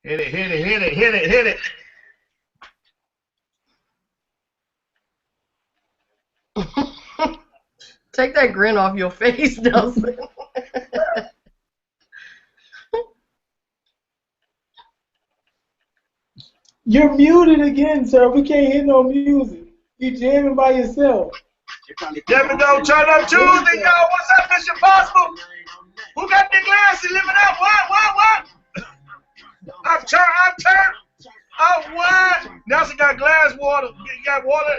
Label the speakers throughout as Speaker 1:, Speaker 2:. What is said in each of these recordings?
Speaker 1: Hit it, hit it, hit it, hit it, hit it.
Speaker 2: Take that grin off your face, Nelson.
Speaker 3: You're muted again, sir. We can't hear no music. You jamming by yourself.
Speaker 1: There we go. Turn up Tuesday, y'all. What's up, Mission Possible? Who got the glasses? Live it up. What? I'm turned. Oh, what? Nelson got glass water. He got water.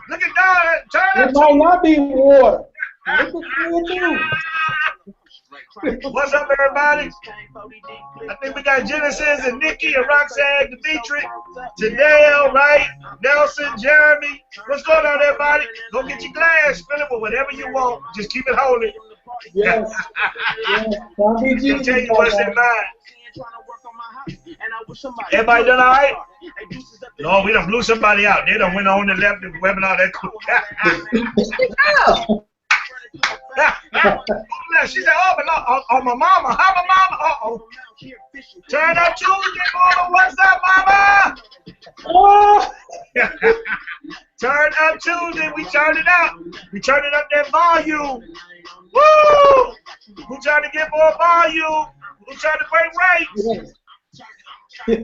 Speaker 1: Look at that. Turn
Speaker 3: It
Speaker 1: up
Speaker 3: might
Speaker 1: Tuesday.
Speaker 3: not be water. Look at you.
Speaker 1: What's up, everybody? I think we got Genesis and Nikki and Roxanne, Dimitri, Tadeo, right? Nelson, Jeremy. What's going on, everybody? Go get your glass. Fill it with whatever you want. Just keep it holy.
Speaker 3: Yes. Don't be
Speaker 1: They'll
Speaker 3: Jesus.
Speaker 1: tell you what's in mind. Everybody done all right? Lord, we done blew somebody out. They done went on and left the webinar that quick. She said, oh, but no, oh, my mama. How my mama? Uh-oh. Turn up Tuesday, mama. What's up, mama?
Speaker 3: Oh.
Speaker 1: Turn up Tuesday. We turned it up. We turned it up that volume. Woo! Who trying to get more volume? Who trying to break rates?
Speaker 3: Yes.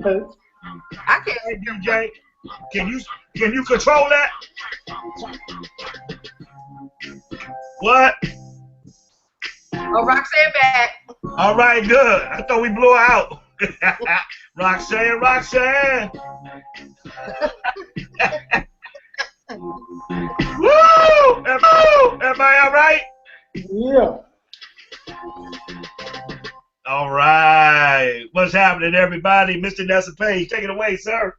Speaker 2: I can't.
Speaker 1: Hey, DJ, can you control that? What?
Speaker 2: Oh, Roxanne back.
Speaker 1: All right, good. I thought we blew her out. Roxanne. Woo! Everybody all right?
Speaker 3: Yeah.
Speaker 1: All right. What's happening, everybody? Mr. Nelson Page, take it away, sir.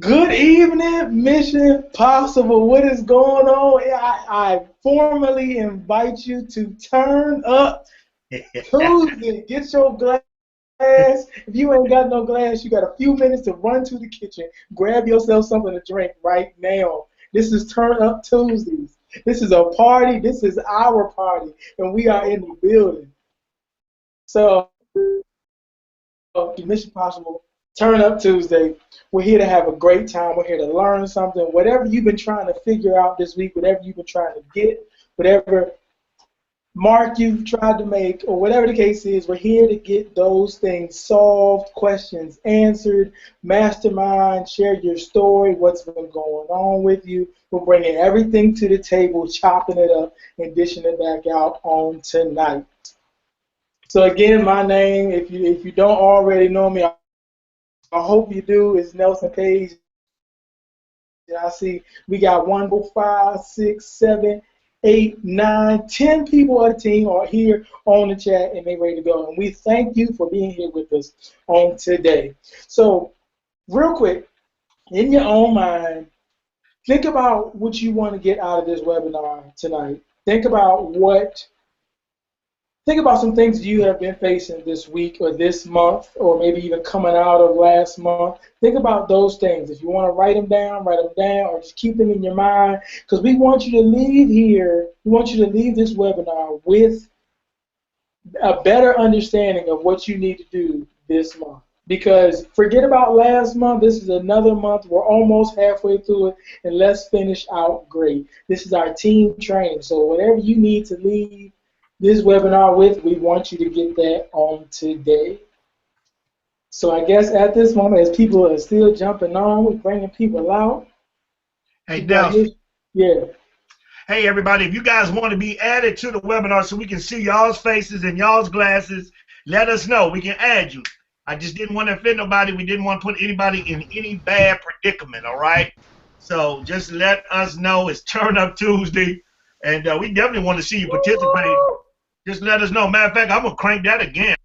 Speaker 3: Good evening, Mission Possible. What is going on? I formally invite you to turn up Tuesday. Get your glass. If you ain't got no glass, you got a few minutes to run to the kitchen. Grab yourself something to drink right now. This is Turn Up Tuesdays. This is a party. This is our party, and we are in the building. So, Mission Possible, Turn Up Tuesday. We're here to have a great time. We're here to learn something. Whatever you've been trying to figure out this week, whatever you've been trying to get, whatever mark you've tried to make, or whatever the case is, we're here to get those things solved, questions answered, mastermind, share your story, what's been going on with you. We're bringing everything to the table, chopping it up, and dishing it back out on tonight. So again, my name, if you don't already know me, I hope you do, is Nelson Page. And I see we got 1, 5, 6, 7, 8, 9, 10 people of the team are here on the chat and they're ready to go. And we thank you for being here with us on today. So real quick, in your own mind, think about what you want to get out of this webinar tonight. Think about some things you have been facing this week or this month, or maybe even coming out of last month. Think about those things. If you want to write them down, or just keep them in your mind, because we want you to leave here, we want you to leave this webinar with a better understanding of what you need to do this month. Because forget about last month, this is another month, we're almost halfway through it, and let's finish out great. This is our team training, so whatever you need to leave this webinar with, we want you to get that on today. So I guess at this moment, as people are still jumping on, we're bringing people out.
Speaker 1: Hey, Nelson.
Speaker 3: Yeah.
Speaker 1: Hey, everybody, if you guys want to be added to the webinar so we can see y'all's faces and y'all's glasses, let us know. We can add you. I just didn't want to offend nobody. We didn't want to put anybody in any bad predicament, all right? So just let us know. It's Turn Up Tuesday, and we definitely want to see you participate. Just let us know. Matter of fact, I'm going to crank that again.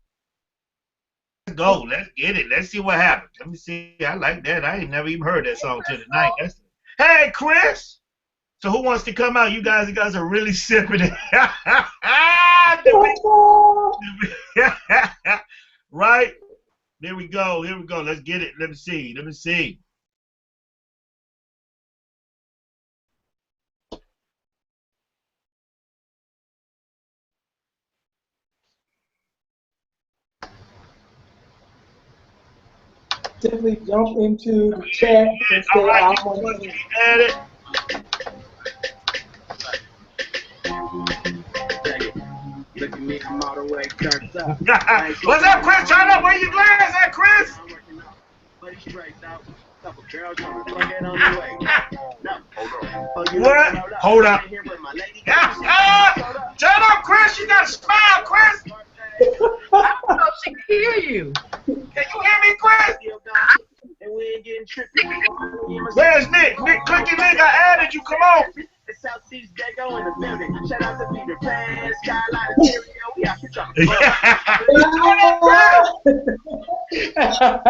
Speaker 1: Let's go. Let's get it. Let's see what happens. Let me see. I like that. I ain't never even heard that song till tonight. Hey, Chris. So who wants to come out? You guys are really sipping it. Right? There we go. Here we go. Let's get it. Let me see.
Speaker 3: simply jump into the chat and
Speaker 1: All
Speaker 3: say,
Speaker 1: right,
Speaker 3: I
Speaker 1: these
Speaker 3: want
Speaker 1: ones to
Speaker 3: to.
Speaker 1: be added.
Speaker 4: Look at me, I'm all the way turned up.
Speaker 1: What's up, Chris? Turn up. Where you glass at, Chris?
Speaker 4: But it's straight out. Couple girls trying to plug it on the way.
Speaker 1: What? Hold up. Turn up, Chris. You got to smile, Chris.
Speaker 2: I don't know if she can hear you.
Speaker 1: Can you hear me, Chris?
Speaker 4: And we ain't getting trippy.
Speaker 1: Where's Nick? Nick, clicky Nick, I added you. Come on.
Speaker 4: The South Seas Dago in the building. Shout out to Peter Pan, Skyline, Stereo. We out here talking.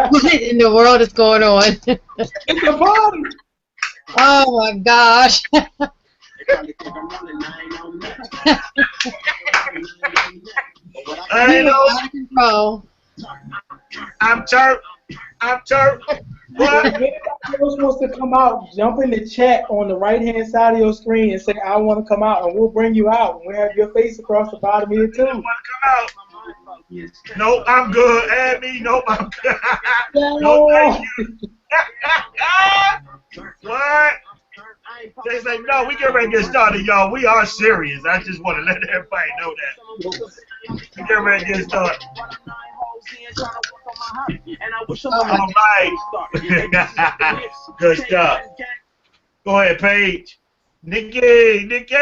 Speaker 5: What in the world is going on?
Speaker 3: It's a party.
Speaker 5: Oh my gosh.
Speaker 4: They probably think I'm running, I ain't on that.
Speaker 1: I
Speaker 5: You
Speaker 1: know.
Speaker 5: are out of control.
Speaker 1: I'm Turk. I'm Turk. What?
Speaker 3: If anybody else wants to come out, jump in the chat on the right-hand side of your screen and say, I want to come out, and we'll bring you out. We'll have your face across the bottom of it, too.
Speaker 1: Want to come out? Nope, I'm good. Add me. Nope, I'm good. No, thank you. What? They say, no, we get ready to get started, y'all. We are serious. I just want to let everybody know that. We get ready to get started. All right. Good stuff. Go ahead, Paige. Nikki. Nikki.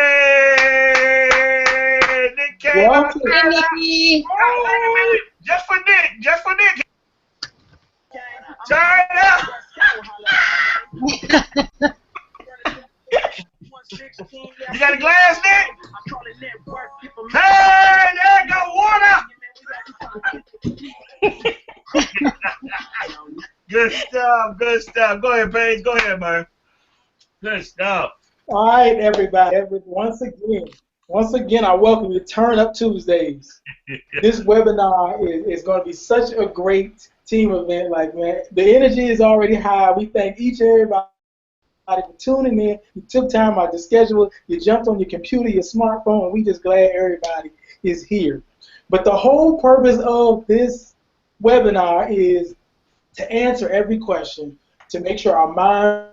Speaker 3: Welcome.
Speaker 5: Hi, Nikki.
Speaker 1: Oh, wait a minute. Just for Nick. Just for Nick. Turn up. You got a glass, Nick? Hey, there go water. Good stuff. Good stuff. Go ahead, Paige. Go ahead, man. Good stuff.
Speaker 3: All right, everybody. Once again, I welcome you to Turn Up Tuesdays. This webinar is going to be such a great team event. Like, man, the energy is already high. We thank each and everybody for tuning in. You took time out to schedule. You jumped on your computer, your smartphone, and we just glad everybody is here. But the whole purpose of this webinar is to answer every question, to make sure our minds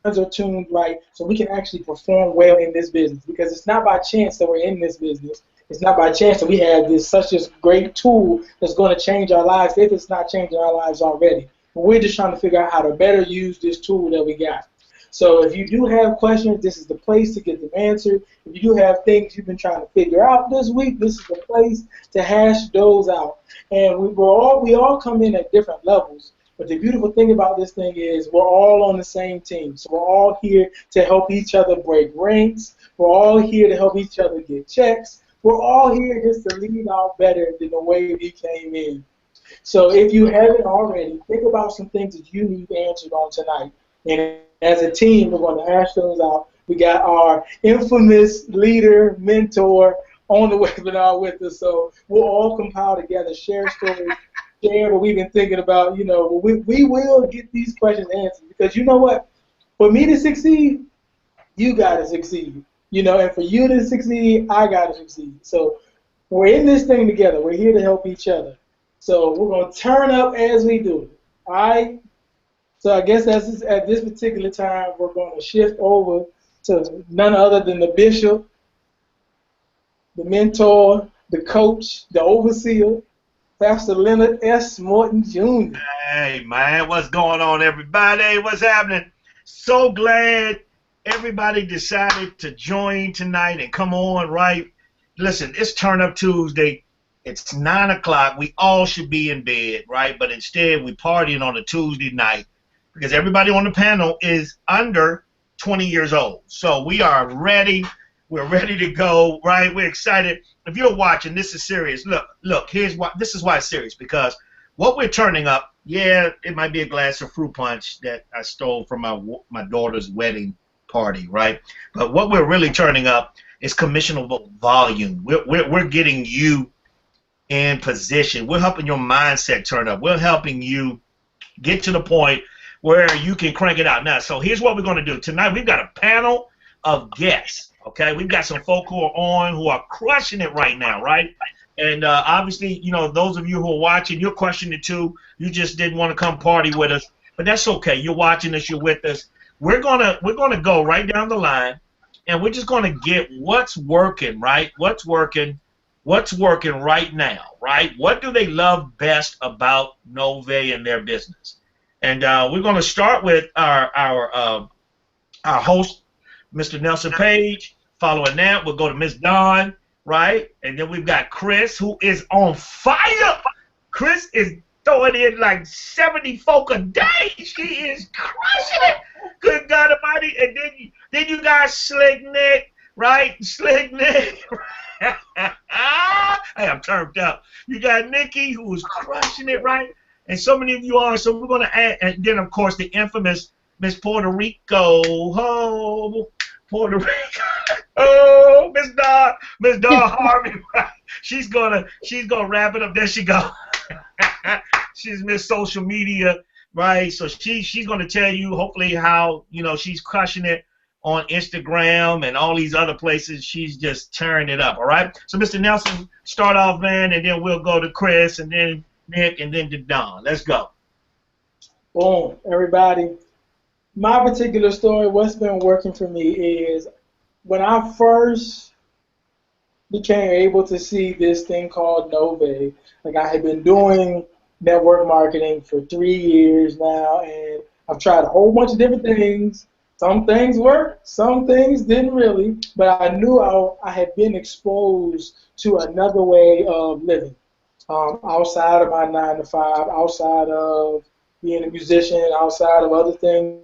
Speaker 3: are tuned right so we can actually perform well in this business, because it's not by chance that we're in this business. It's not by chance that we have such a great tool that's going to change our lives if it's not changing our lives already. But we're just trying to figure out how to better use this tool that we got. So if you do have questions, this is the place to get them answered. If you do have things you've been trying to figure out this week, this is the place to hash those out. And we all come in at different levels. But the beautiful thing about this thing is we're all on the same team. So we're all here to help each other break ranks. We're all here to help each other get checks. We're all here just to lead out better than the way we came in. So if you haven't already, think about some things that you need answered on tonight. And as a team, we're going to hash those out. We got our infamous leader, mentor on the webinar with us. So we'll all compile together, share stories, share what we've been thinking about. You know, we will get these questions answered, because you know what? For me to succeed, you got to succeed. You know, and for you to succeed, I got to succeed. So we're in this thing together. We're here to help each other. So we're going to turn up as we do it. All right? So I guess at this particular time, we're going to shift over to none other than the bishop, the mentor, the coach, the overseer, Pastor Leonard S. Morton Jr.
Speaker 1: Hey, man, what's going on, everybody? What's happening? So glad everybody decided to join tonight and come on, right? Listen, it's Turn Up Tuesday. It's 9 o'clock. We all should be in bed, right? But instead, we're partying on a Tuesday night because everybody on the panel is under 20 years old. So we are ready. We're ready to go, right? We're excited. If you're watching, this is serious. Look, here's why. This is why it's serious, because what we're turning up, yeah, it might be a glass of fruit punch that I stole from my daughter's wedding party, right? But what we're really turning up is commissionable volume. We're getting you in position. We're helping your mindset turn up. We're helping you get to the point where you can crank it out. Now, so here's what we're going to do. Tonight, we've got a panel of guests, okay? We've got some folk who are on who are crushing it right now, right? And obviously, you know, those of you who are watching, you're questioning it too. You just didn't want to come party with us, but that's okay. You're watching us. You're with us. We're gonna go right down the line, and we're just gonna get what's working, right? What's working? What's working right now, right? What do they love best about Novae and their business? And we're gonna start with our host, Mr. Nelson Page. Following that, we'll go to Miss Dawn, right? And then we've got Chris, who is on fire. Chris is throwing in like 70 folk a day. She is crushing it. Good God Almighty. And then you got Slick Nick, right? Slick Nick. Hey, I'm turned up. You got Nikki, who is crushing it, right? And so many of you are. So we're going to add, and then, of course, the infamous Miss Puerto Rico. Oh, Puerto Rico. Oh, Miss Dawn Harvey. She's gonna wrap it up. There she go. She's Miss Social Media, right? So she's gonna tell you hopefully how, you know, she's crushing it on Instagram and all these other places. She's just tearing it up. All right. So Mr. Nelson, start off, man, and then we'll go to Chris and then Nick and then to Don. Let's go.
Speaker 3: Boom, everybody. My particular story, what's been working for me is when I first became able to see this thing called Novae, like I had been doing network marketing for 3 years now, and I've tried a whole bunch of different things. Some things worked, some things didn't really, but I knew I had been exposed to another way of living, outside of my 9 to 5, outside of being a musician, outside of other things.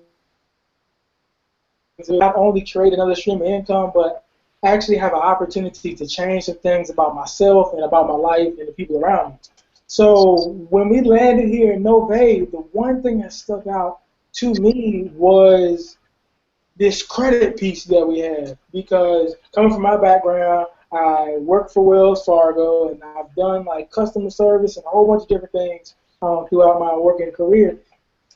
Speaker 3: Not only create another stream of income, but actually have an opportunity to change some things about myself and about my life and the people around me. So when we landed here in Novae, the one thing that stuck out to me was this credit piece that we have. Because coming from my background, I worked for Wells Fargo, and I've done like customer service and a whole bunch of different things throughout my working career.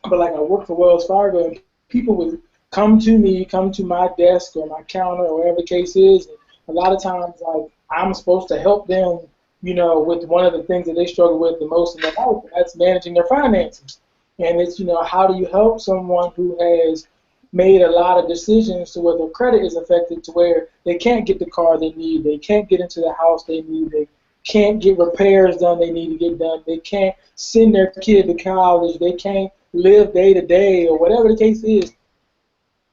Speaker 3: But like I worked for Wells Fargo, and people would come to me, come to my desk or my counter or whatever the case is. And a lot of times, like, I'm supposed to help them, you know, with one of the things that they struggle with the most in their life, and that's managing their finances. And it's, you know, how do you help someone who has made a lot of decisions to where their credit is affected to where they can't get the car they need, they can't get into the house they need, they can't get repairs done they need to get done, they can't send their kid to college, they can't live day to day or whatever the case is.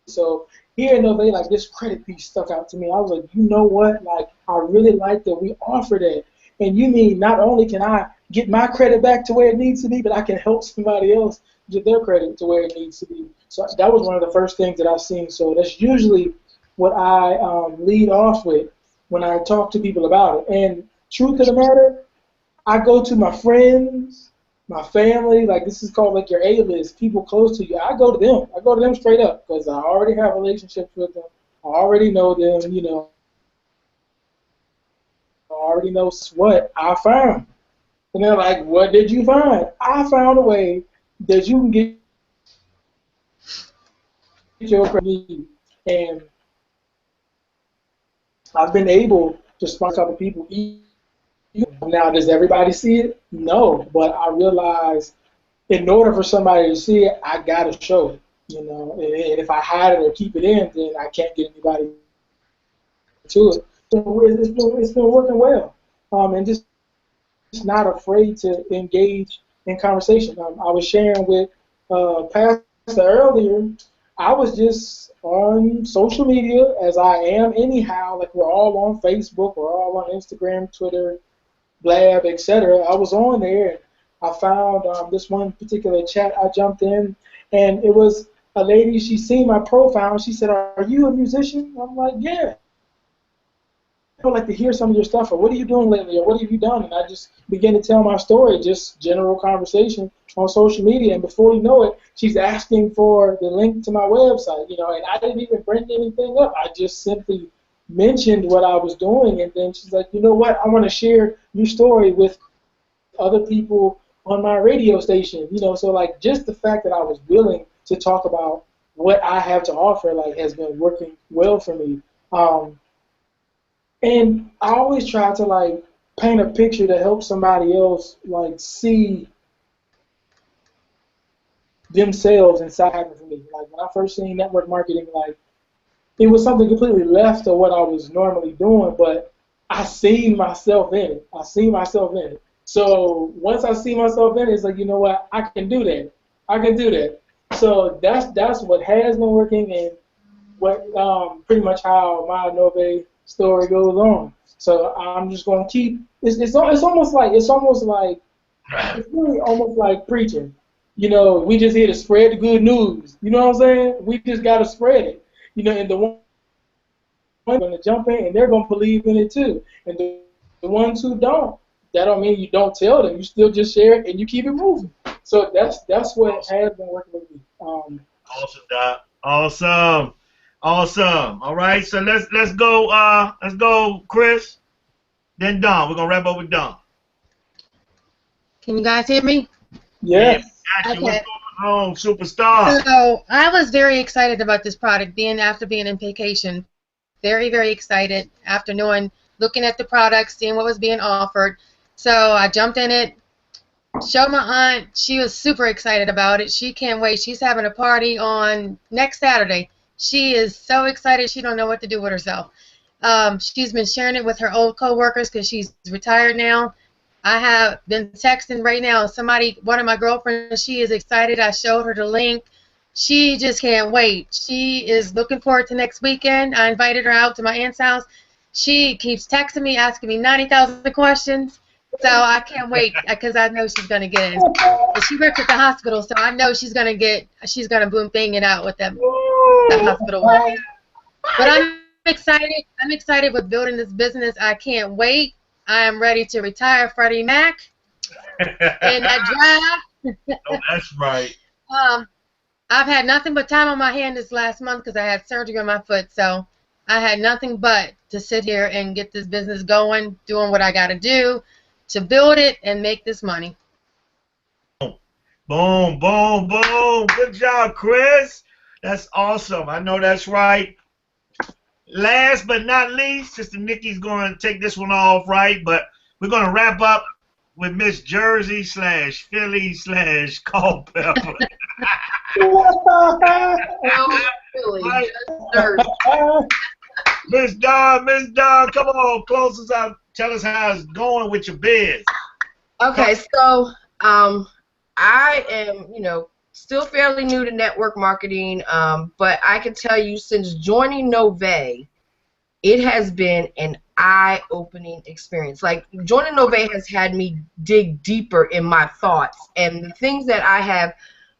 Speaker 3: So here in Novae, like this credit piece stuck out to me. I was like, you know what? Like I really like that we offer that. And you mean not only can I get my credit back to where it needs to be, but I can help somebody else get their credit to where it needs to be. So that was one of the first things that I've seen. So that's usually what I lead off with when I talk to people about it. And truth of the matter, I go to my friends, my family, like this is called like your A-list, people close to you. I go to them. I go to them straight up because I already have relationships with them. I already know them, you know. I already know what I found. And they're like, what did you find? I found a way that you can get your credit. And I've been able to sponsor a couple people. Now, does everybody see it? No, but I realize in order for somebody to see it, I gotta show it, you know. And if I hide it or keep it in, then I can't get anybody to it. So it's been working well, and just not afraid to engage in conversation. I was sharing with Pastor earlier. I was just on social media, as I am anyhow. Like we're all on Facebook, we're all on Instagram, Twitter, Blab, etc. I was on there, and I found this one particular chat. I jumped in, and it was a lady. She seen my profile, and she said, "Are you a musician?" I'm like, "Yeah." I would like to hear some of your stuff, or what are you doing lately, or what have you done? And I just began to tell my story, just general conversation on social media. And before you know it, she's asking for the link to my website, you know. And I didn't even bring anything up. I just simply mentioned what I was doing, and then she's like, you know what, I want to share your story with other people on my radio station, you know. So like just the fact that I was willing to talk about what I have to offer, like, has been working well for me. And I always try to like paint a picture to help somebody else like see themselves inside of me. Like when I first seen network marketing, like it was something completely left of what I was normally doing, but I seen myself in it. I see myself in it. So once I see myself in it, it's like, you know what, I can do that. I can do that. So that's what has been working, and what pretty much how my Novae story goes on. So I'm just gonna keep. It's almost like it's really almost like preaching. You know, we just here to spread the good news. You know what I'm saying? We just gotta spread it. You know, and the one going to jump in and they're going to believe in it too. And the ones who don't, that don't mean you don't tell them. You still just share it and you keep it moving. So that's what has been working with me.
Speaker 1: Awesome, Doc. Awesome. Awesome. All right, so let's go, Chris. Then Don. We're gonna wrap up with Don.
Speaker 5: Can you guys hear me?
Speaker 3: Yeah.
Speaker 1: Got you.
Speaker 5: Okay.
Speaker 1: What's going on, superstar?
Speaker 5: So I was very excited about this product, after being in vacation. Very, very excited after looking at the product, seeing what was being offered. So I jumped in it, showed my aunt. She was super excited about it. She can't wait. She's having a party on next Saturday. She is so excited she don't know what to do with herself. She's been sharing it with her old coworkers because she's retired now. I have been texting right now. One of my girlfriends, she is excited. I showed her the link. She just can't wait. She is looking forward to next weekend. I invited her out to my aunt's house. She keeps texting me, asking me 90,000 questions. So I can't wait because I know she's going to get in. And she works at the hospital, so I know she's going to boom bang it out with the hospital. But I'm excited. I'm excited with building this business. I can't wait. I am ready to retire Freddie Mac in that drive.
Speaker 1: Oh, that's right.
Speaker 5: I've had nothing but time on my hand this last month because I had surgery on my foot. So I had nothing but to sit here and get this business going, doing what I got to do to build it and make this money.
Speaker 1: Boom, boom, boom. Good job, Chris. That's awesome. I know that's right. Last but not least, Sister Nikki's going to take this one off, right? But we're going to wrap up with Miss Jersey / Philly / Culpeper.
Speaker 2: Really,
Speaker 1: Right.
Speaker 2: just Thursday.
Speaker 1: Miss Dawn, come on, close us out. Tell us how it's going with your biz.
Speaker 2: Okay, so I am, still fairly new to network marketing, but I can tell you since joining Novae, it has been an eye-opening experience. Like, joining Novae has had me dig deeper in my thoughts, and the things that I have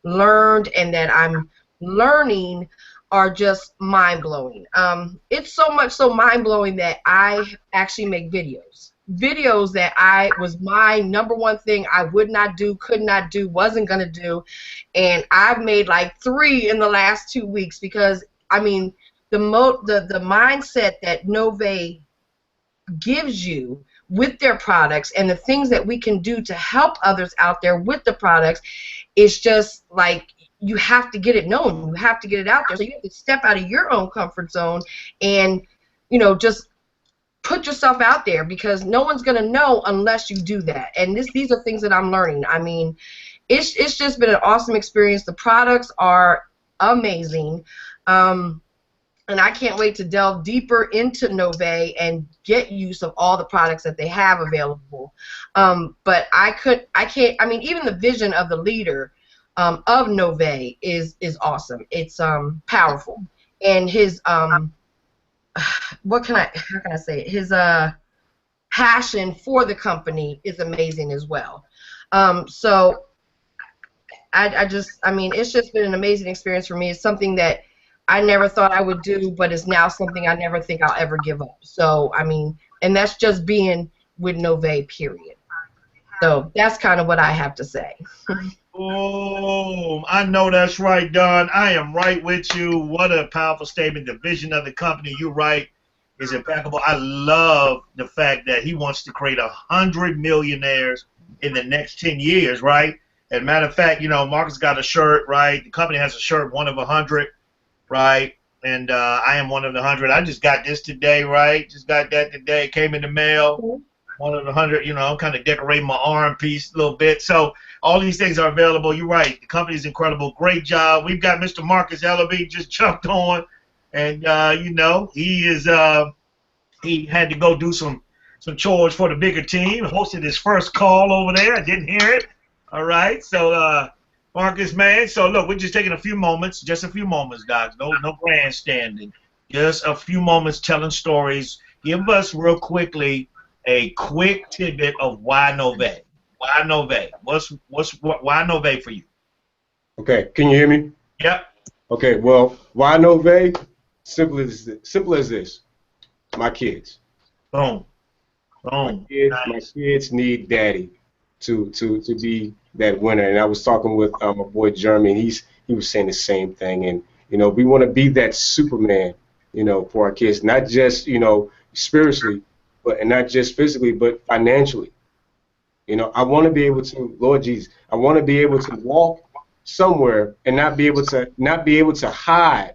Speaker 2: learned and that I'm learning are just mind-blowing. It's so much so mind-blowing that I actually make videos that was my number one thing I would not do, could not do, wasn't going to do, and I've made like 3 in the last 2 weeks because, I mean, the mindset that Novae gives you with their products and the things that we can do to help others out there with the products is just like, you have to get it known. You have to get it out there. So you have to step out of your own comfort zone and, just put yourself out there because no one's going to know unless you do that. And these are things that I'm learning. I mean, it's just been an awesome experience. The products are amazing. And I can't wait to delve deeper into Novae and get use of all the products that they have available. But I can't, I mean, even the vision of the leader of Novae is awesome. It's powerful. And his, how can I say it? His passion for the company is amazing as well. So I mean, it's just been an amazing experience for me. It's something that I never thought I would do, but it's now something I never think I'll ever give up. So, I mean, and that's just being with Novae, period. So that's kind of what I have to say.
Speaker 1: Oh, I know that's right, Don. I am right with you. What a powerful statement. The vision of the company, you're right, is impeccable. I love the fact that he wants to create 100 millionaires in the next 10 years, right? As a matter of fact, Marcus got a shirt, right? The company has a shirt, one of 100. Right, and I am one of the 100. I just got this today, right? Just got that today. Came in the mail. one of the 100. You know, I'm kind of decorating my arm piece a little bit. So all these things are available. You're right. The company's incredible. Great job. We've got Mr. Marcus Ellaby just jumped on, and you know, he had to go do some chores for the bigger team. Hosted his first call over there. I didn't hear it. All right. So Marcus, man. So look, we're just taking a few moments, just a few moments, guys. No grandstanding. Just a few moments telling stories. Give us real quickly a quick tidbit of why Novae. Why Novae? Why Novae for you?
Speaker 6: Okay, can you hear me?
Speaker 1: Yep.
Speaker 6: Okay, well, why Novae? Simple as this. My kids.
Speaker 1: Boom. Boom.
Speaker 6: My kids need daddy to be that winner. And I was talking with my boy Jeremy, and he was saying the same thing. And you know, we want to be that Superman, you know, for our kids, not just, you know, spiritually, and not just physically, but financially. You know, I want to be able to, Lord Jesus, I want to be able to walk somewhere and not be able to hide,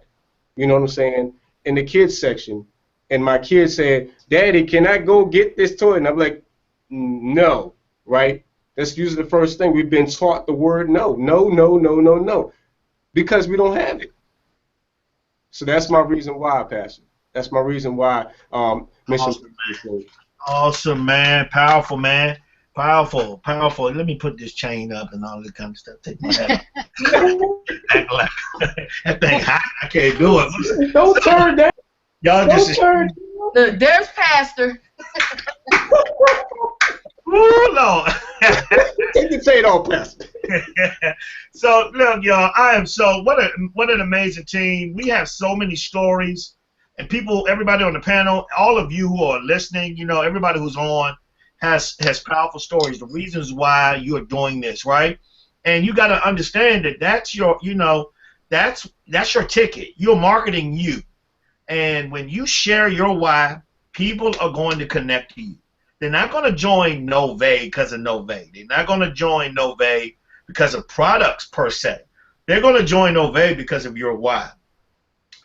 Speaker 6: you know what I'm saying, in the kids section. And my kids said, Daddy, can I go get this toy? And I'm like, no, right? That's usually the first thing. We've been taught the word no, because we don't have it. So that's my reason why, Pastor. That's my reason why.
Speaker 1: Awesome, man. Powerful, man. Powerful. Let me put this chain up and all that kind of stuff. Take my hat. That thing hot. I can't do it.
Speaker 3: Don't turn down.
Speaker 1: Y'all just
Speaker 3: turn.
Speaker 2: Look, there's Pastor.
Speaker 1: Ooh, Lord.
Speaker 6: Take the chain off, Pastor.
Speaker 1: So look, y'all, what an amazing team. We have so many stories, and people, everybody on the panel, all of you who are listening, you know, everybody who's on has powerful stories. The reasons why you are doing this, right? And you got to understand that that's your, you know, that's your ticket. You're marketing you, and when you share your why, people are going to connect to you. They're not going to join Novae because of Novae. They're not going to join Novae because of products per se. They're going to join Novae because of your why.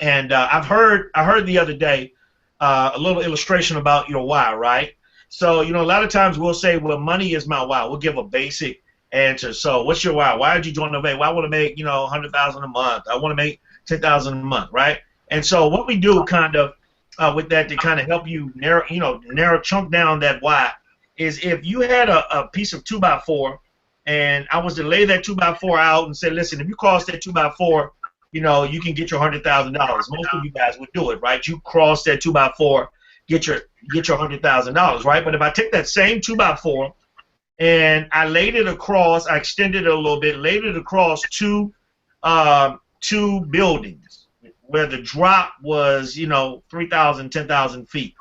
Speaker 1: And I heard the other day a little illustration about your why, right? So, you know, a lot of times we'll say, well, money is my why. We'll give a basic answer. So what's your why? Why did you join Novae? Well, I want to make, you know, $100,000 a month. I want to make $10,000 a month, right? And so what we do kind of with that to kind of help you narrow chunk down that why is if you had a piece of 2x4 and I was to lay that 2x4 out and say, listen, if you cross that 2x4, you know, you can get your $100,000. Most of you guys would do it, right? You cross that 2x4, get your $100,000, right? But if I take that same 2x4 and I laid it across, I extended it a little bit, laid it across two buildings, where the drop was, you know, 3,000, 10,000 feet.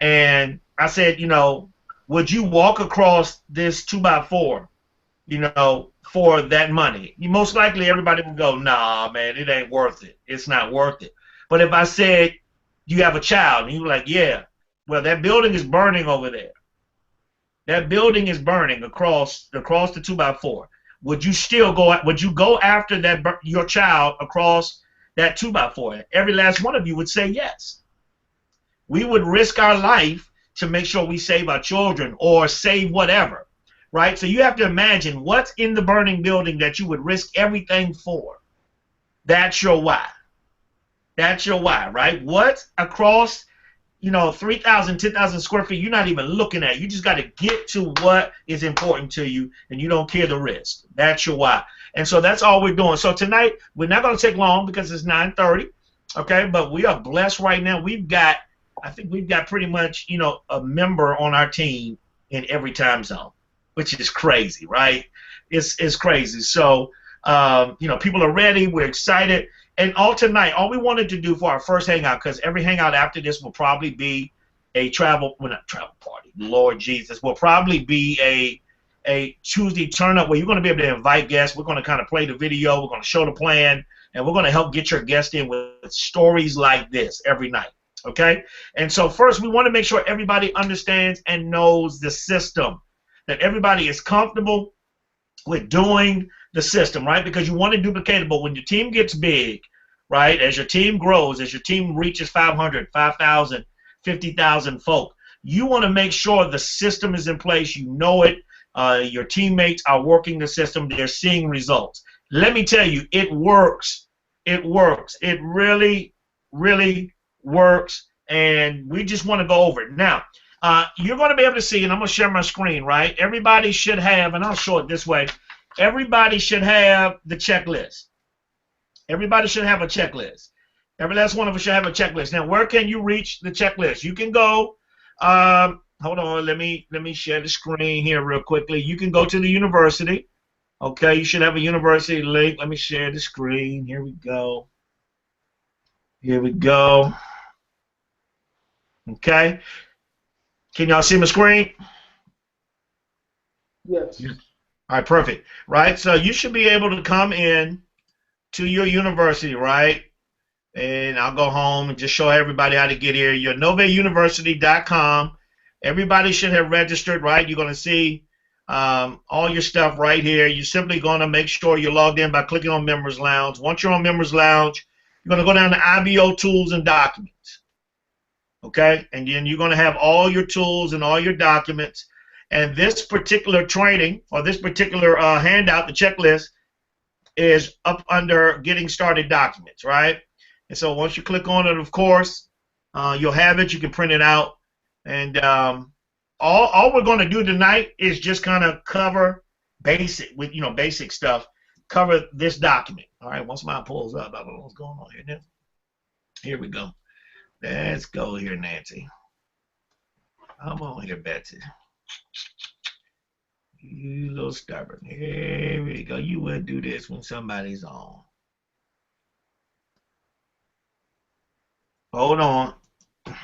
Speaker 1: And I said, you know, would you walk across this 2x4, you know, for that money? Most likely everybody would go, nah, man, it ain't worth it. It's not worth it. But if I said, you have a child, and you were like, yeah, well, that building is burning over there. That building is burning across the 2x4. Would you go after your child across that 2x4? Every last one of you would say yes. We would risk our life to make sure we save our children or save whatever, right? So you have to imagine what's in the burning building that you would risk everything for. That's your why. That's your why, right? What's across, you know, 3,000, 10,000 square feet you're not even looking at. You just got to get to what is important to you, and you don't care the risk. That's your why. And so that's all we're doing. So tonight, we're not going to take long because it's 9:30, okay? But we are blessed right now. I think we've got pretty much, you know, a member on our team in every time zone, which is crazy, right? It's crazy. So, you know, people are ready. We're excited. And tonight, all we wanted to do for our first hangout, because every hangout after this will probably be a not travel party, Lord Jesus, will probably be a Tuesday turn-up where you're going to be able to invite guests. We're going to kind of play the video. We're going to show the plan, and we're going to help get your guest in with stories like this every night, okay? And so first, we want to make sure everybody understands and knows the system, that everybody is comfortable with doing the system, right? Because you want to duplicate it, but when your team gets big, right, as your team grows, as your team reaches 500, 5,000, 50,000 folk, you want to make sure the system is in place. You know it. Your teammates are working the system. They're seeing results. Let me tell you, it works. It works. It really, really works. And we just want to go over it. Now, you're going to be able to see, and I'm going to share my screen, right? Everybody should have, and I'll show it this way. Everybody should have the checklist. Everybody should have a checklist. Every last one of us should have a checklist. Now, where can you reach the checklist? You can go, hold on, let me share the screen here real quickly. You can go to the university. Okay, you should have a university link. Let me share the screen. Here we go. Here we go. Okay. Can y'all see my screen?
Speaker 3: Yes.
Speaker 1: All right, perfect. Right, so you should be able to come in to your university, right? And I'll go home and just show everybody how to get here. Your novaeuniversity.com. Everybody should have registered, right? You're going to see all your stuff right here. You're simply going to make sure you're logged in by clicking on Members Lounge. Once you're on Members Lounge, you're going to go down to IBO Tools and Documents. Okay? And then you're going to have all your tools and all your documents. And this particular training, or this particular handout, the checklist, is up under Getting Started Documents, right? And so once you click on it, of course, you'll have it. You can print it out. And all we're going to do tonight is just kind of cover basic stuff. Cover this document. All right, once mine pulls up, I don't know what's going on here now. Here we go. Let's go here, Nancy. Come on here, Betsy. You little stubborn. Here we go. You would do this when somebody's on. Hold on. There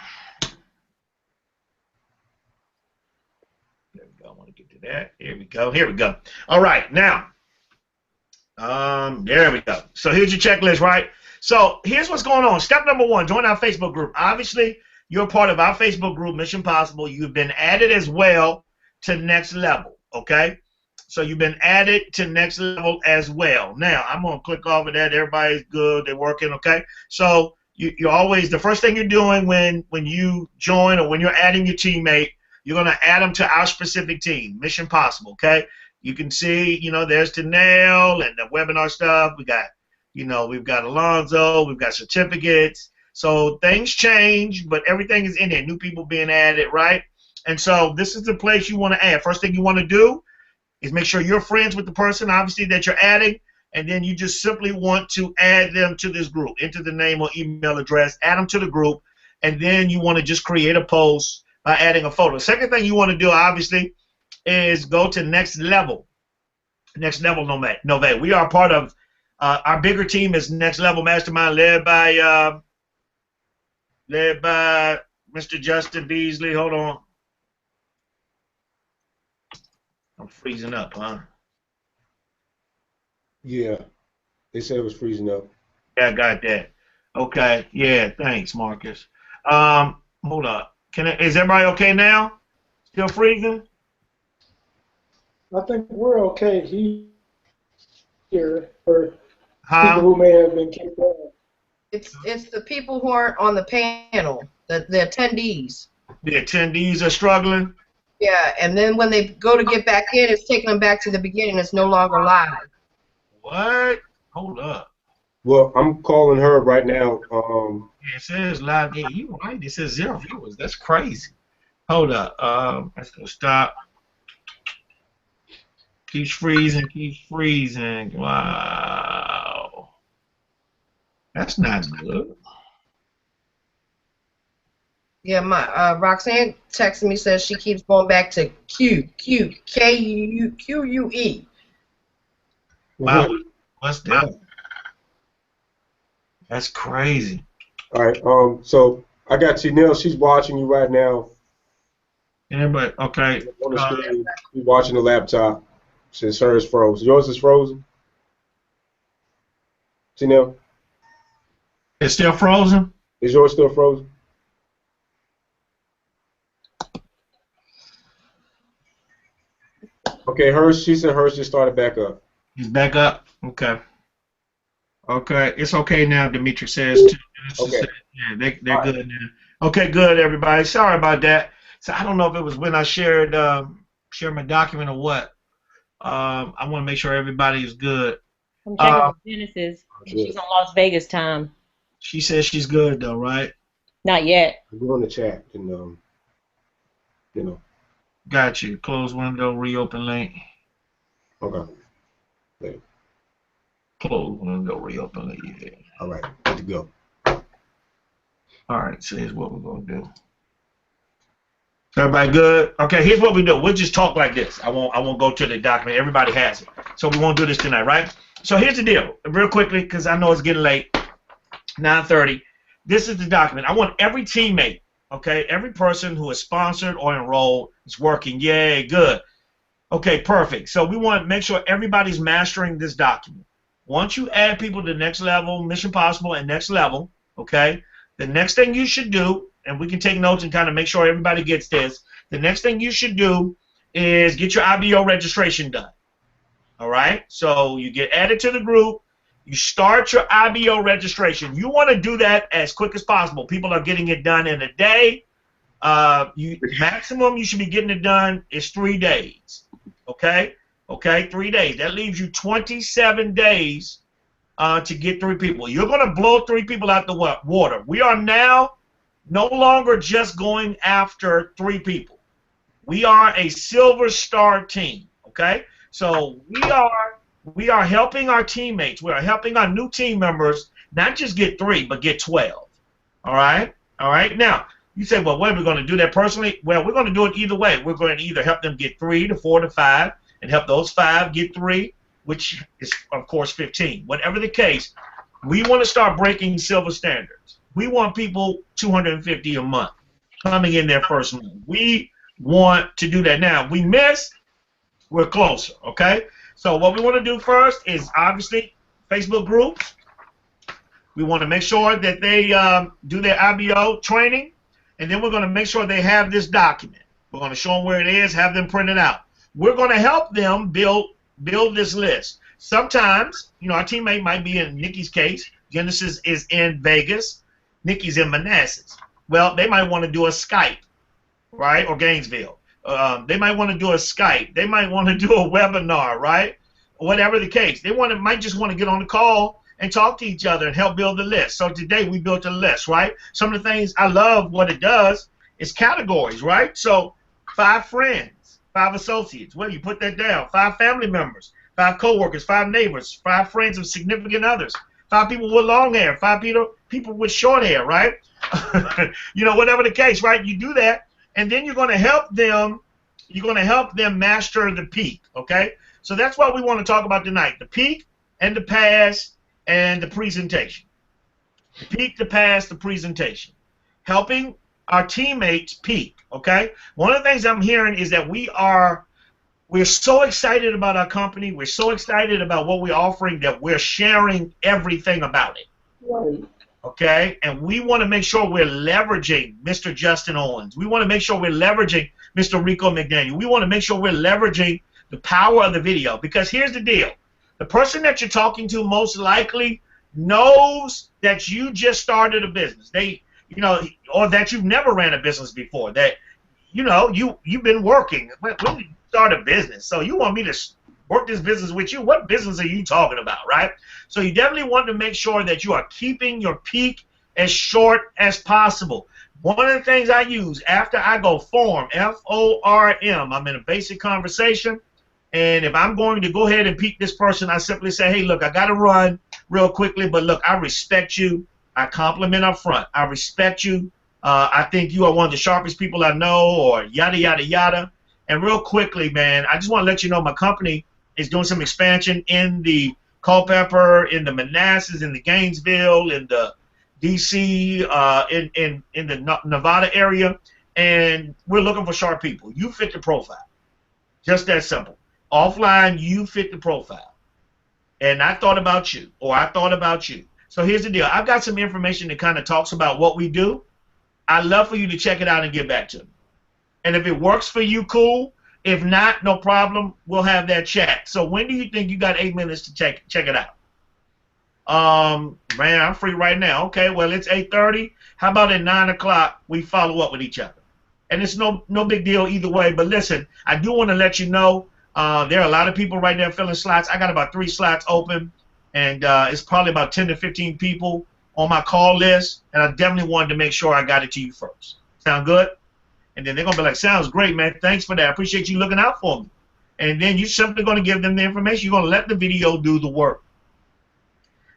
Speaker 1: we go. I want to get to that. Here we go. Here we go. All right. Now, there we go. So here's your checklist, right? So here's what's going on. Step number 1, join our Facebook group. Obviously, you're part of our Facebook group, Mission Possible. You've been added as well to Next Level, okay? So you've been added to Next Level as well. Now, I'm going to click off of that. Everybody's good. They're working, okay? So you're always, the first thing you're doing when you join or when you're adding your teammate, you're going to add them to our specific team, Mission Possible, okay? You can see, there's Tanel and the webinar stuff. We got, we've got Alonzo. We've got certificates. So things change, but everything is in there. New people being added, right? And so this is the place you want to add. First thing you want to do is make sure you're friends with the person, obviously, that you're adding, and then you just simply want to add them to this group. Enter the name or email address, add them to the group, and then you want to just create a post by adding a photo. Second thing you want to do, obviously, is go to Next Level. Next Level Novae. We are part of our bigger team is Next Level Mastermind, led by Mr. Justin Beasley. Hold on. I'm freezing up, huh?
Speaker 6: Yeah, they said it was freezing up.
Speaker 1: Yeah, I got that. Okay. Yeah, thanks, Marcus. Hold up. Is everybody okay now? Still freezing?
Speaker 3: I think we're okay here for people who may have been kicked out.
Speaker 2: It's the people who aren't on the panel, the attendees.
Speaker 1: The attendees are struggling?
Speaker 2: Yeah, and then when they go to get back in, it's taking them back to the beginning. It's no longer live.
Speaker 1: What? Hold up.
Speaker 6: Well, I'm calling her right now.
Speaker 1: It says live. Yeah, you right. It says 0 viewers. That's crazy. Hold up. Let's go stop. Keeps freezing. Keeps freezing. Wow. That's not good.
Speaker 2: Yeah, my Roxanne texted me, says she keeps going back to Q-U-E.
Speaker 1: Wow, what's that? That's crazy.
Speaker 6: All right. So I got Janelle. She's watching you right now.
Speaker 1: Everybody, okay.
Speaker 6: On the screen, you're watching the laptop. Since hers froze. Yours is frozen. Janelle.
Speaker 1: It's still frozen?
Speaker 6: Is yours still frozen? Okay, hers. She said hers just started back up.
Speaker 1: He's back up. Okay. Okay, it's okay now. Dimitri says too.
Speaker 6: Okay.
Speaker 1: Yeah, they're good now. Okay, good everybody. Sorry about that. So I don't know if it was when I shared my document or what. I want to make sure everybody is good.
Speaker 7: I'm checking
Speaker 1: Uh,
Speaker 7: with Genesis, and
Speaker 6: Good.
Speaker 7: she's on Las Vegas time.
Speaker 1: she says she's good though, right?
Speaker 7: Not yet.
Speaker 6: Go on the chat and
Speaker 1: Got you. Close window, reopen link.
Speaker 6: Okay. Good.
Speaker 1: Close window, reopen link. Yeah.
Speaker 6: All right. Good to go.
Speaker 1: All right. So here's what we're gonna do. Everybody good? Okay. Here's what we do. We'll just talk like this. I won't go to the document. Everybody has it. So we won't do this tonight, right? So here's the deal, real quickly, because I know it's getting late. 9:30. This is the document. I want every teammate, okay, every person who is sponsored or enrolled is working. Yay, good. Okay, perfect. So we want to make sure everybody's mastering this document. Once you add people to the next level, Mission Possible and next level, okay, the next thing you should do, and we can take notes and kind of make sure everybody gets this, the next thing you should do is get your IBO registration done. All right? So you get added to the group. You start your IBO registration. You want to do that as quick as possible. People are getting it done in a day. Maximum you should be getting it done is 3 days. Okay? Okay, 3 days. That leaves you 27 days to get 3 people. You're going to blow 3 people out the water. We are now no longer just going after 3 people. We are a silver star team. Okay? So we are helping our teammates. We are helping our new team members not just get 3, but get 12. All right? All right? Now, you say, well, what are we going to do that personally? Well, we're going to do it either way. We're going to either help them get 3 to 4 to 5 and help those 5 get 3, which is, of course, 15. Whatever the case, we want to start breaking silver standards. We want people 250 a month coming in their first month. We want to do that now. We miss, we're closer, okay? So what we want to do first is obviously Facebook groups. We want to make sure that they do their IBO training, and then we're going to make sure they have this document. We're going to show them where it is, have them print it out. We're going to help them build this list. Sometimes, you know, our teammate might be in Nikki's case. Genesis is in Vegas. Nikki's in Manassas. Well, they might want to do a Skype, right, or Gainesville. They might want to do a Skype. They might want to do a webinar, right? Whatever the case. They might just want to get on the call and talk to each other and help build the list. So today we built a list, right? Some of the things I love what it does is categories, right? So 5 friends, 5 associates. Well, you put that down. 5 family members, 5 coworkers, 5 neighbors, 5 friends of significant others, 5 people with long hair, 5 people with short hair, right? You know, whatever the case, right? You do that. And then you're going to help them. You're going to help them master the peak. Okay, so that's what we want to talk about tonight: the peak and the pass and the presentation. The peak, the pass, the presentation. Helping our teammates peak. Okay. One of the things I'm hearing is that we're so excited about our company. We're so excited about what we're offering that we're sharing everything about it.
Speaker 3: Right.
Speaker 1: Okay, and we want to make sure we're leveraging Mr. Justin Owens. We want to make sure we're leveraging Mr. Rico McDaniel. We want to make sure we're leveraging the power of the video, because here's the deal. The person that you're talking to most likely knows that you just started a business. Or that you've never ran a business before. That, you've been working. When did you start a business? So you want me to work this business with you? What business are you talking about, right? So you definitely want to make sure that you are keeping your peak as short as possible. One of the things I use after I go form, F-O-R-M, I'm in a basic conversation, and if I'm going to go ahead and peak this person, I simply say, hey, look, I got to run real quickly, but look, I respect you. I compliment up front. I respect you. I think you are one of the sharpest people I know, or yada, yada, yada. And real quickly, man, I just want to let you know my company is doing some expansion in the Culpeper, in the Manassas, in the Gainesville, in the D.C., in the Nevada area, and we're looking for sharp people. You fit the profile. Just that simple. Offline, you fit the profile. And I thought about you, or I thought about you. So here's the deal. I've got some information that kind of talks about what we do. I'd love for you to check it out and get back to me. And if it works for you, cool. If not, no problem. We'll have that chat. So when do you think you got 8 minutes to check it out? Man, I'm free right now. Okay, well, it's 8:30. How about at 9 o'clock we follow up with each other? and it's no big deal either way. But listen, I do want to let you know there are a lot of people right now filling slots. I got about 3 slots open, and it's probably about 10 to 15 people on my call list, and I definitely wanted to make sure I got it to you first. Sound good? And then they're going to be like, sounds great, man. Thanks for that. I appreciate you looking out for me. And then you're simply going to give them the information. You're going to let the video do the work.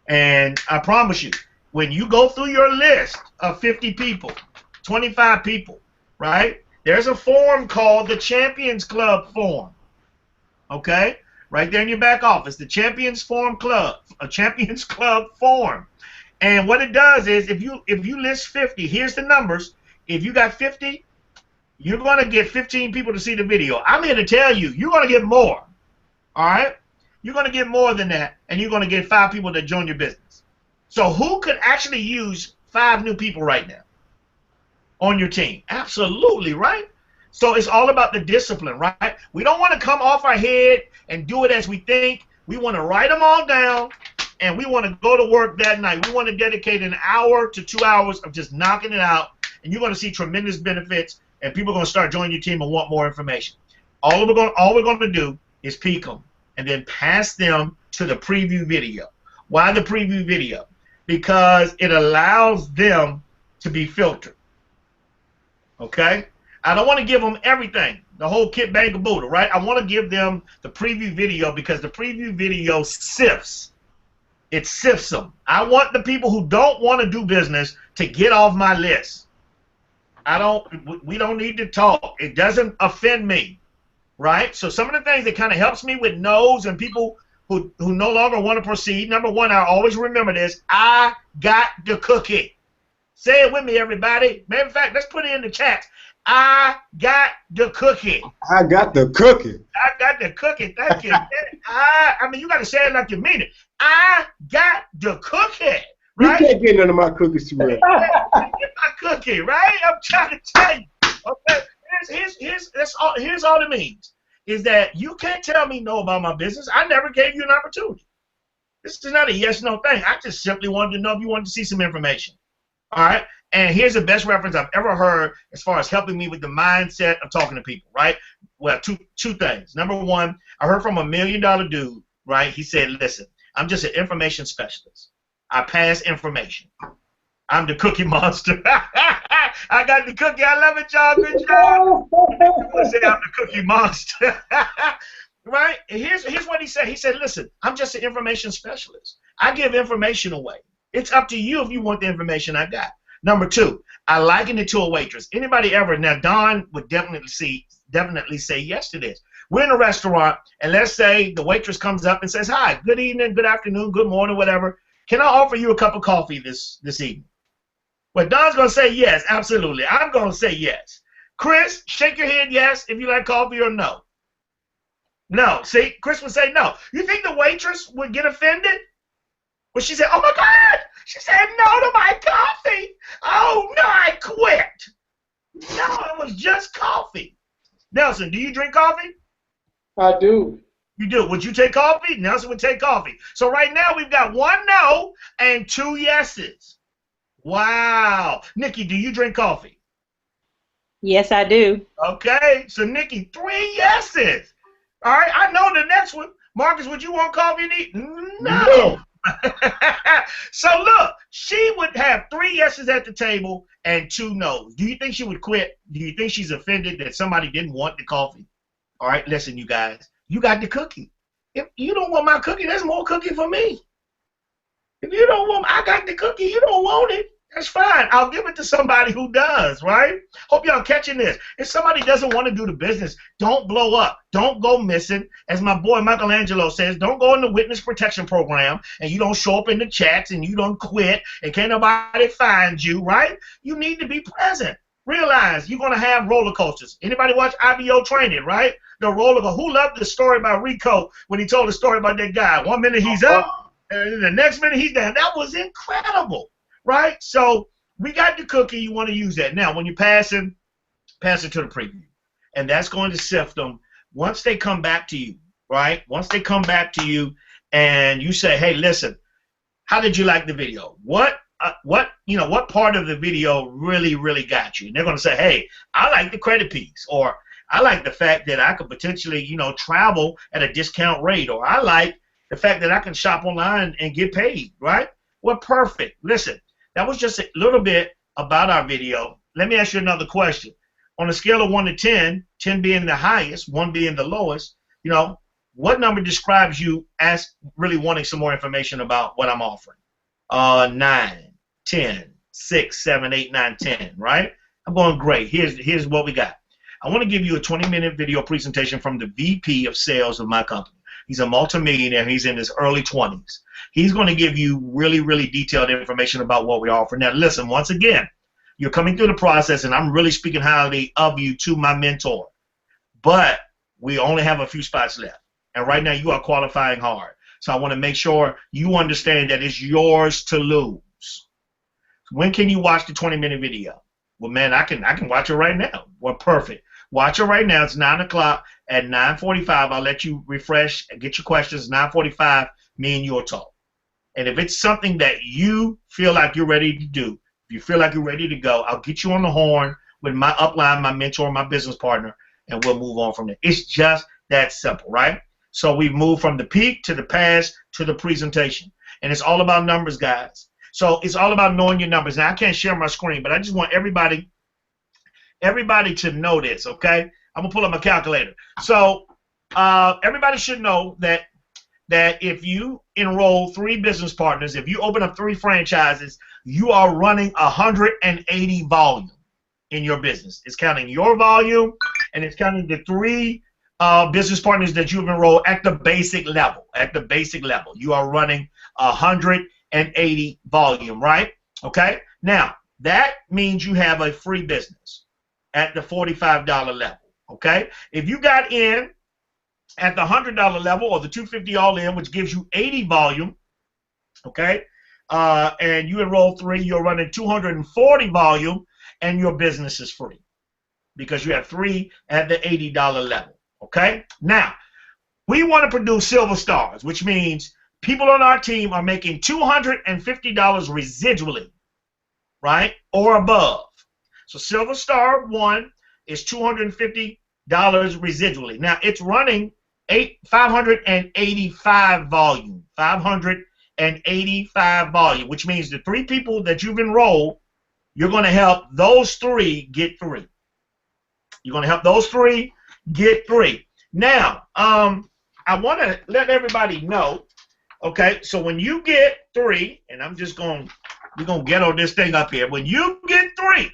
Speaker 1: And I promise you, when you go through your list of 50 people, 25 people, right, there's a form called the Champions Club form. Okay? Right there in your back office, the Champions Form Club, a Champions Club form. And what it does is if you list 50, here's the numbers. If you got 50, you're going to get 15 people to see the video. I'm here to tell you, you're going to get more. All right? You're going to get more than that, and you're going to get 5 people that join your business. So who could actually use 5 new people right now on your team? Absolutely, right? So it's all about the discipline, right? We don't want to come off our head and do it as we think. We want to write them all down, and we want to go to work that night. We want to dedicate an hour to 2 hours of just knocking it out, and you're going to see tremendous benefits, and people are going to start joining your team and want more information. All we're going to do is peek them and then pass them to the preview video. Why the preview video? Because it allows them to be filtered. Okay? I don't want to give them everything, the whole kit bang caboodle, right? I want to give them the preview video because the preview video sifts. It sifts them. I want the people who don't want to do business to get off my list. We don't need to talk. It doesn't offend me, right? So some of the things that kind of helps me with no's and people who no longer want to proceed. Number one, I always remember this. I got the cookie. Say it with me, everybody. Matter of fact, let's put it in the chat. I got the cookie.
Speaker 6: I got the cookie.
Speaker 1: I got the cookie. Thank you. I mean, you got to say it like you mean it. I got the cookie. Right?
Speaker 6: You can't get none of my cookies too much.
Speaker 1: Get my cookie, right? I'm trying to tell you. Okay. Here's all it means. Is that you can't tell me no about my business. I never gave you an opportunity. This is not a yes-no thing. I just simply wanted to know if you wanted to see some information. All right? And here's the best reference I've ever heard as far as helping me with the mindset of talking to people, right? Well, two things. Number one, I heard from $1 million dude, right? He said, listen, I'm just an information specialist. I pass information. I'm the cookie monster. I got the cookie. I love it, y'all. Good job. I say I'm the cookie monster. Right? And here's what he said. He said, listen, I'm just an information specialist. I give information away. It's up to you if you want the information I got. Number two, I liken it to a waitress. Anybody ever? Now, Don would definitely say yes to this. We're in a restaurant, and let's say the waitress comes up and says, hi, good evening, good afternoon, good morning, whatever. Can I offer you a cup of coffee this evening? Well, Don's going to say yes, absolutely. I'm going to say yes. Chris, shake your head yes if you like coffee or no. No. See, Chris would say no. You think the waitress would get offended? Well, she said, oh, my God. She said no to my coffee. Oh, no, I quit. No, it was just coffee. Nelson, do you drink coffee?
Speaker 3: I do.
Speaker 1: You do. Would you take coffee? Nelson would take coffee. So right now we've got 1 no and 2 yeses. Wow. Nikki, do you drink coffee?
Speaker 7: Yes, I do.
Speaker 1: Okay. So, Nikki, 3 yeses. All right. I know the next one. Marcus, would you want coffee and eat? No. So, look, she would have 3 yeses at the table and 2 no's. Do you think she would quit? Do you think she's offended that somebody didn't want the coffee? All right. Listen, you guys. You got the cookie. If you don't want my cookie, there's more cookie for me. If you don't want, I got the cookie. You don't want it. That's fine. I'll give it to somebody who does, right? Hope y'all catching this. If somebody doesn't want to do the business, don't blow up. Don't go missing. As my boy Michelangelo says, don't go in the witness protection program and you don't show up in the chats and you don't quit and can't nobody find you, right? You need to be present. Realize you're going to have roller coasters. Anybody watch IBO training, right? The roller coaster. Who loved the story about Rico when he told the story about that guy? 1 minute he's up, and the next minute he's down. That was incredible, right? So we got the cookie. You want to use that. Now, when you pass it to the preview. And that's going to sift them. Once they come back to you, right? Once they come back to you and you say, hey, listen, how did you like the video? What what part of the video really got you? And they're going to say, hey, I like the credit piece, or I like the fact that I could potentially, travel at a discount rate, or I like the fact that I can shop online and get paid, right? Well, perfect. Listen, that was just a little bit about our video. Let me ask you another question. On a scale of 1 to 10, 10 being the highest, 1 being the lowest, what number describes you as really wanting some more information about what I'm offering? 9, 10, 6, 7, 8, 9, 10, right? I'm going great. Here's what we got. I want to give you a 20-minute video presentation from the VP of sales of my company. He's a multimillionaire. He's in his early 20s. He's going to give you really detailed information about what we offer. Now, listen, once again, you're coming through the process, and I'm really speaking highly of you to my mentor. But we only have a few spots left. And right now, you are qualifying hard. So I want to make sure you understand that it's yours to lose. When can you watch the 20-minute video? Well, man, I can watch it right now. Well, perfect. Watch it right now. It's 9 o'clock. At 9:45, I'll let you refresh and get your questions. 9:45, me and you will talk. And if it's something that you feel like you're ready to do, if you feel like you're ready to go, I'll get you on the horn with my upline, my mentor, my business partner, and we'll move on from there. It's just that simple, right? So we've moved from the peak to the past to the presentation. And it's all about numbers, guys. So it's all about knowing your numbers. Now, I can't share my screen, but I just want everybody to know this, okay? I'm going to pull up my calculator. So everybody should know that if you enroll 3 business partners, if you open up 3 franchises, you are running 180 volume in your business. It's counting your volume, and it's counting the 3 business partners that you've enrolled at the basic level. At the basic level, you are running 180 volume, right? Okay? Now, that means you have a free business at the $45 level. Okay, if you got in at the $100 level or the $250 all in, which gives you 80 volume, okay, and you enroll 3, you're running 240 volume, and your business is free because you have 3 at the $80 level. Okay, now we want to produce silver stars, which means people on our team are making $250 residually, right, or above. So silver star 1 is $250 residually. Now it's running 585 volume, 585 volume, which means the 3 people that you've enrolled, you're going to help those 3 get 3. You're going to help those 3 get 3. Now, I want to let everybody know, okay, so when you get 3, and we're going to ghetto this thing up here. When you get 3,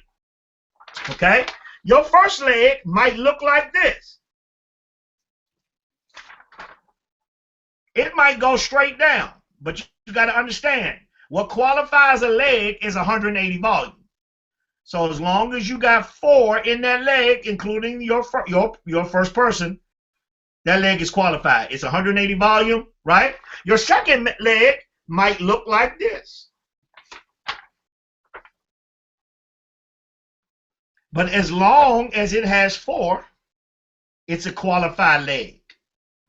Speaker 1: okay, your first leg might look like this. It might go straight down, but you got to understand what qualifies a leg is 180 volume. So as long as you got 4 in that leg, including your first person, that leg is qualified. It's 180 volume, right? Your second leg might look like this. But as long as it has 4, it's a qualified leg.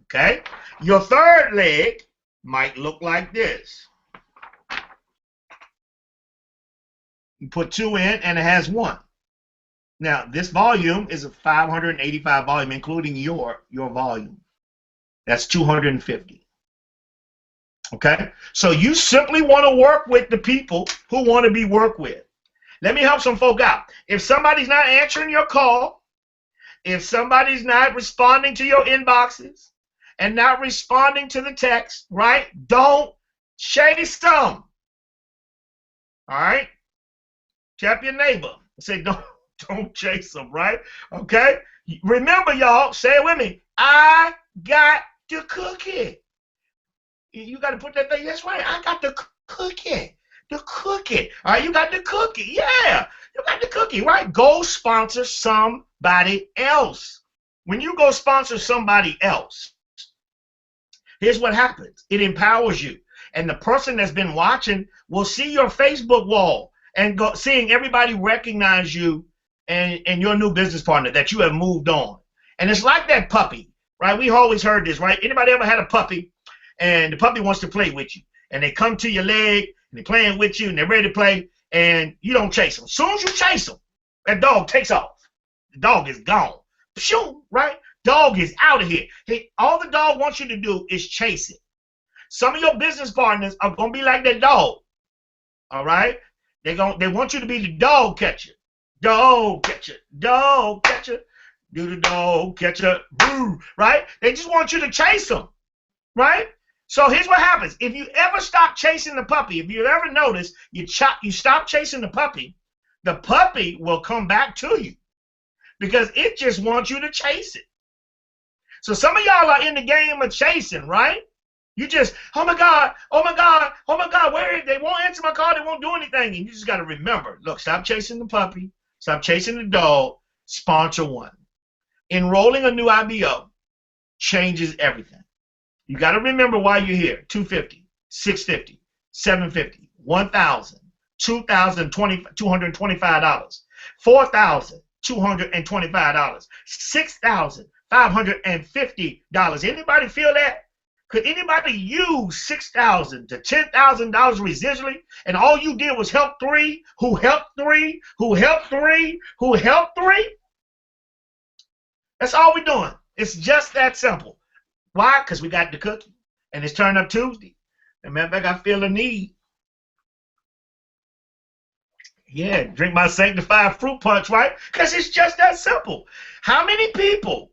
Speaker 1: Okay? Your third leg might look like this. You put 2 in and it has 1. Now, this volume is a 585 volume, including your volume. That's 250. Okay? So you simply want to work with the people who want to be worked with. Let me help some folk out. If somebody's not answering your call, if somebody's not responding to your inboxes and not responding to the text, right, don't chase them. All right? Tap your neighbor and say, don't chase them, right? Okay? Remember, y'all, say it with me. I got the cookie. You got to put that thing, that's right. I got the cookie. The cookie. All right, you got the cookie. Yeah, you got the cookie, right? Go sponsor somebody else. When you go sponsor somebody else, here's what happens. It empowers you. And the person that's been watching will see your Facebook wall and seeing everybody recognize you and your new business partner that you have moved on. And it's like that puppy, right? We always heard this, right? Anybody ever had a puppy and the puppy wants to play with you? And they come to your leg and they're playing with you, and they're ready to play, and you don't chase them. As soon as you chase them, that dog takes off. The dog is gone. Pshoo, right? Dog is out of here. Hey, all the dog wants you to do is chase it. Some of your business partners are going to be like that dog. All right? They want you to be the dog catcher. Dog catcher. Dog catcher. Do the dog catcher. Boo. Right? They just want you to chase them. Right? So here's what happens. If you ever stop chasing the puppy, if you ever notice you stop chasing the puppy will come back to you because it just wants you to chase it. So some of y'all are in the game of chasing, right? You just, oh my God, where they won't answer my call, they won't do anything. And you just got to remember, look, stop chasing the puppy, stop chasing the dog, sponsor one. Enrolling a new IBO changes everything. You got to remember why you're here. $250, $650, $750, $1,000, $2,225, $4,225, $6,550. Anybody feel that? Could anybody use $6,000 to $10,000 residually, and all you did was help three, who helped three, who helped three, who helped three? That's all we're doing. It's just that simple. Why? Because we got the cookie, and it's Turn-Up Tuesday. And matter of fact, I feel a need. Yeah, drink my sanctified fruit punch, right? Because it's just that simple. How many people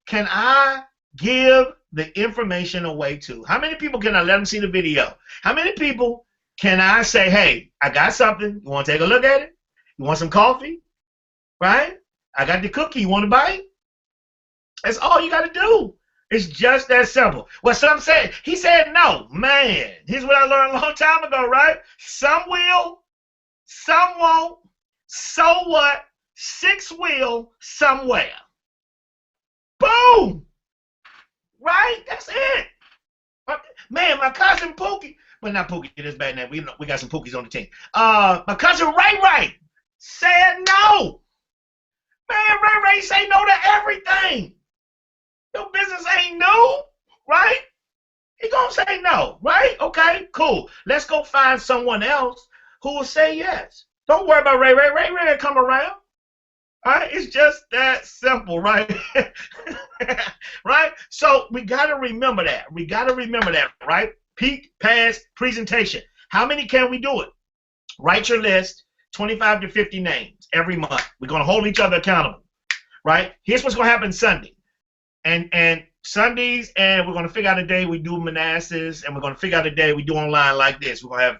Speaker 1: can I give the information away to? How many people can I let them see the video? How many people can I say, hey, I got something. You want to take a look at it? You want some coffee? Right? I got the cookie. You want to bite? That's all you got to do. It's just that simple. Well, some said, he said no. Man, here's what I learned a long time ago, right? Some will, some won't. So what? 6 will, somewhere. Boom! Right? That's it. Man, my cousin Pookie, well, not Pookie, it is bad now. We got some Pookies on the team. My cousin Ray said no. Man, Ray say no to everything. Your business ain't new, right? He gonna say no, right? Okay, cool. Let's go find someone else who will say yes. Don't worry about Ray. Ray will come around. All right, it's just that simple, right? Right? So we got to remember that. We got to remember that, right? Peak, pass, presentation. How many can we do it? Write your list, 25 to 50 names every month. We're going to hold each other accountable, right? Here's what's going to happen Sunday. And Sundays, and we're going to figure out a day we do Manassas, and we're going to figure out a day we do online like this. We're going to have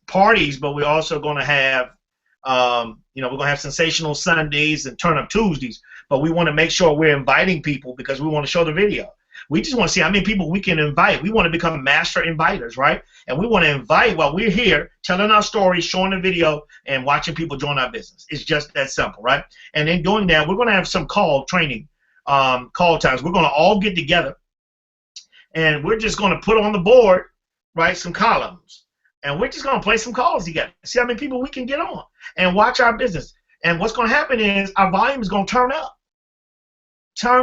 Speaker 1: parties, but we're also going to have we're going to have Sensational Sundays and Turn-Up Tuesdays, but we want to make sure we're inviting people because we want to show the video. We just want to see how many people we can invite. We want to become master inviters, right? And we want to invite while we're here, telling our stories, showing the video, and watching people join our business. It's just that simple, right? And in doing that, we're going to have some call training, call times. We're going to all get together, and we're just going to put on the board, right, some columns. And we're just going to play some calls together, see how many people we can get on, and watch our business. And what's going to happen is our volume is going to turn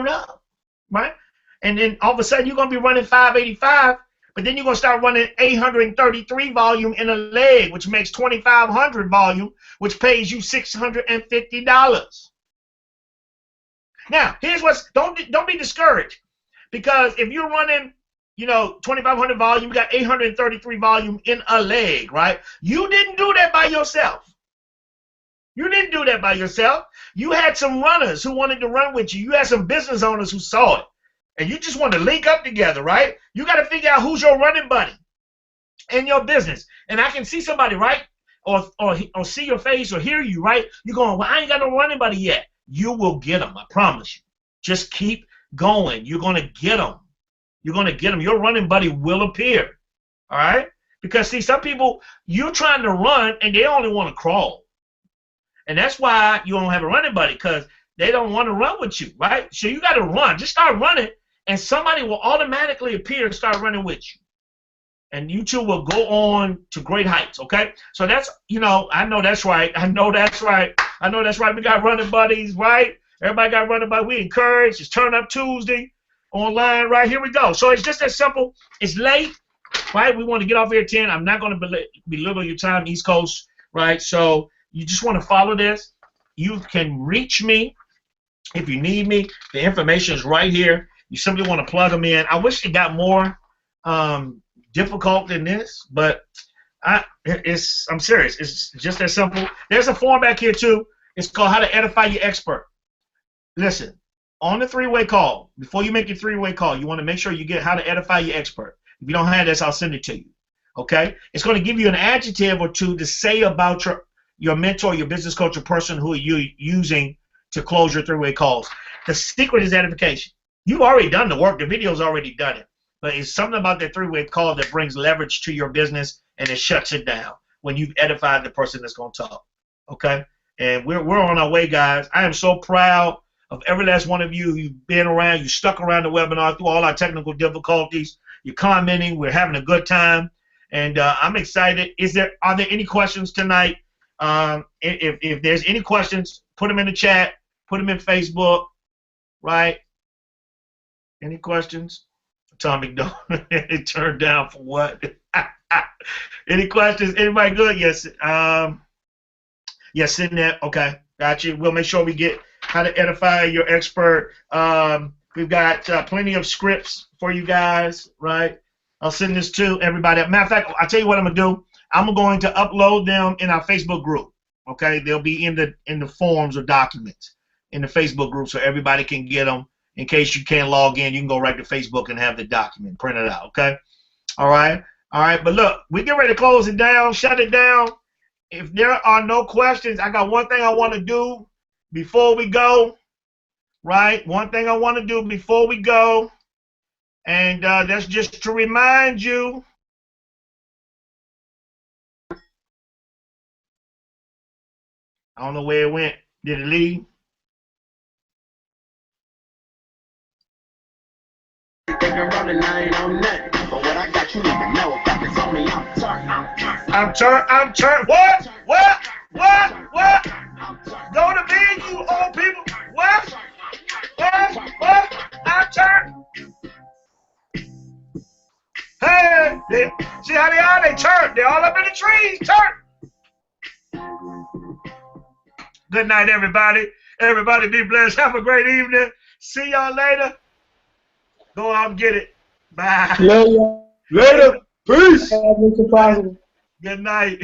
Speaker 1: up, right? And then all of a sudden you're going to be running 585, but then you're going to start running 833 volume in a leg, which makes 2,500 volume, which pays you $650. Now, here's what's, don't be discouraged, because if you're running 2,500 volume, you got 833 volume in a leg, right? You didn't do that by yourself. You didn't do that by yourself. You had some runners who wanted to run with you. You had some business owners who saw it. And you just want to link up together, right? You got to figure out who's your running buddy in your business. And I can see somebody, right? Or see your face or hear you, right? You're going, well, I ain't got no running buddy yet. You will get them, I promise you. Just keep going. You're going to get them. You're going to get them. Your running buddy will appear, all right? Because, see, some people, you're trying to run, and they only want to crawl. And that's why you don't have a running buddy, because they don't want to run with you, right? So you got to run. Just start running, and somebody will automatically appear and start running with you. And you two will go on to great heights, okay? So that's, I know that's right. I know that's right. I know that's right. We got running buddies, right? Everybody got running buddies. We encourage. It's Turn-Up Tuesday. Online, right? Here we go. So it's just as simple. It's late. right? We want to get off here at 10. I'm not going to belittle your time, East Coast, right? So you just want to follow this. You can reach me if you need me. The information is right here. You simply want to plug them in. I wish it got more difficult than this, but I'm serious. It's just that simple. There's a form back here too. It's called How to Edify Your Expert. Listen, on the three-way call, before you make your three-way call, you want to make sure you get How to Edify Your Expert. If you don't have this, I'll send it to you. Okay? It's going to give you an adjective or two to say about your mentor, your business coach, or person who you're using to close your three-way calls. The secret is edification. You've already done the work. The video's already done it. But it's something about that three-way call that brings leverage to your business, and it shuts it down when you've edified the person that's going to talk. Okay? And we're on our way, guys. I am so proud of every last one of you. You've been around. You stuck around the webinar through all our technical difficulties. You're commenting. We're having a good time. And I'm excited. Are there any questions tonight? If there's any questions, put them in the chat. Put them in Facebook. Right? Any questions? Tom McDonald, it turned down for what? Any questions? Anybody good? Yes. Yes, in there. Okay, got you. We'll make sure we get How to Edify Your Expert. We've got plenty of scripts for you guys, right? I'll send this to everybody. Matter of fact, I'll tell you what I'm gonna do. I'm going to upload them in our Facebook group. Okay, they'll be in the forms or documents in the Facebook group, so everybody can get them. In case you can't log in, you can go right to Facebook and have the document printed out, okay? All right? All right, but look, we get ready to close it down, shut it down. If there are no questions, I got one thing I want to do before we go, right? One thing I want to do before we go, and that's just to remind you. I don't know where it went. Did it leave?
Speaker 4: I'm running, I ain't on nothing. But what I got, you need to know. If it's on me, I'm turned.
Speaker 1: I'm turned. What? Go to bed, you old people. What? I'm turned. Hey, see how they are? They turned. They're all up in the trees. Turned. Good night, everybody. Everybody be blessed. Have a great evening. See y'all later. Go out and get it. Bye.
Speaker 3: Love you.
Speaker 6: Later. Peace.
Speaker 3: Have a surprise.
Speaker 1: Good night.